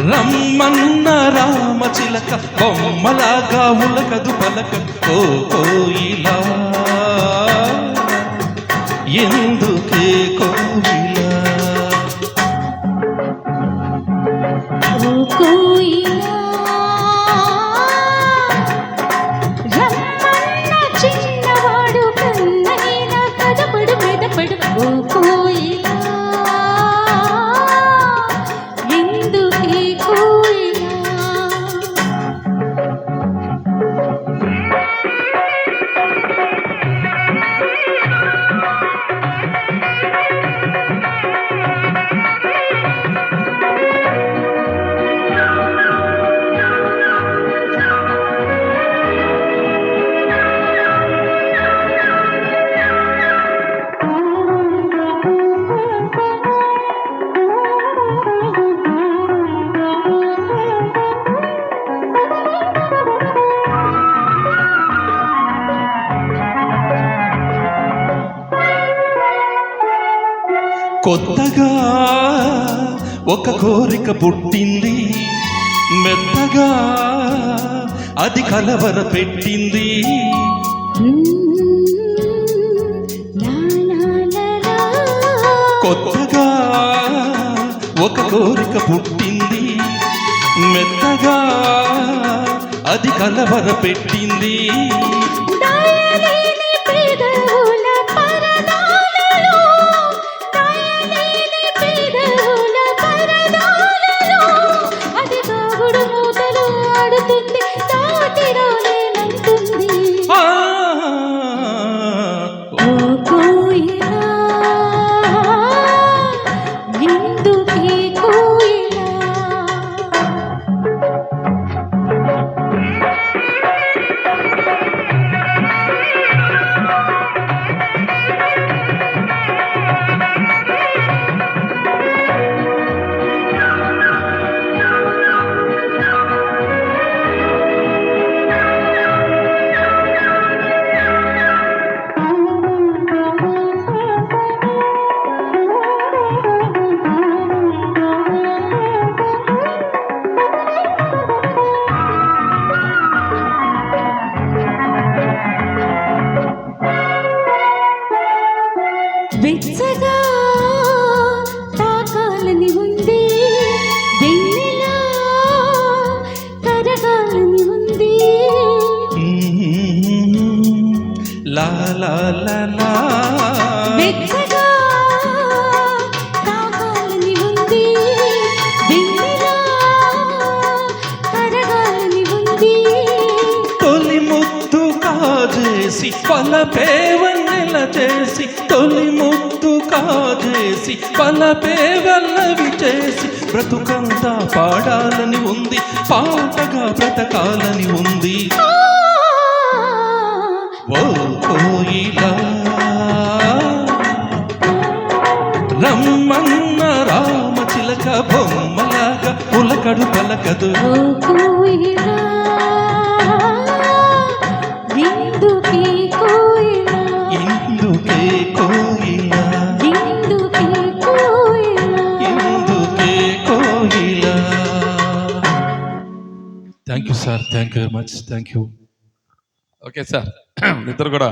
రమ్మన్న రామచిలక బొమ్మలాగా ఉలకదు పలక ఓ కోయిలా ఎందుకే కోయిలా ఓ కోయిలా రమ్మన్న చిన్నవాడు కన్నైనా కదపడు మెదపడు ఓ కోయిలా ఎందుకే కోయిలా కొత్తగా ఒక కోరిక పుట్టింది మెత్తగా అది కలవర పెట్టింది కొత్తగా ఒక కోరిక పుట్టింది మెత్తగా అది కలవర పెట్టింది వెచ్చగా తాకాలని ఉంది వెన్నెలా కరగాలని ఉంది లా లా లా లా వెచ్చగా తాకాలని ఉంది వెన్నెలా కరగాలని ఉంది తొలి ముద్దు కాజేసి పలపేవన్నెల చేసి తొలి ముద్దు కాజేసి పలపేవల్లవి చేసి బ్రతుకంతా పాడాలని ఉంది పాటగా బ్రతకాలని ఉంది ఓ కోయిలా రమ్మన్న రామచిలక బొమ్మలాగా ఉలకడు పలకదు ఓ కోయిలా ఎందుకే కోయిలా ఎందుకే కోయిలా ఎందుకే కోయిలా ఎందుకే కోయిలా thank you sir thank you very much thank you okay sir ఇద్దరు కూడా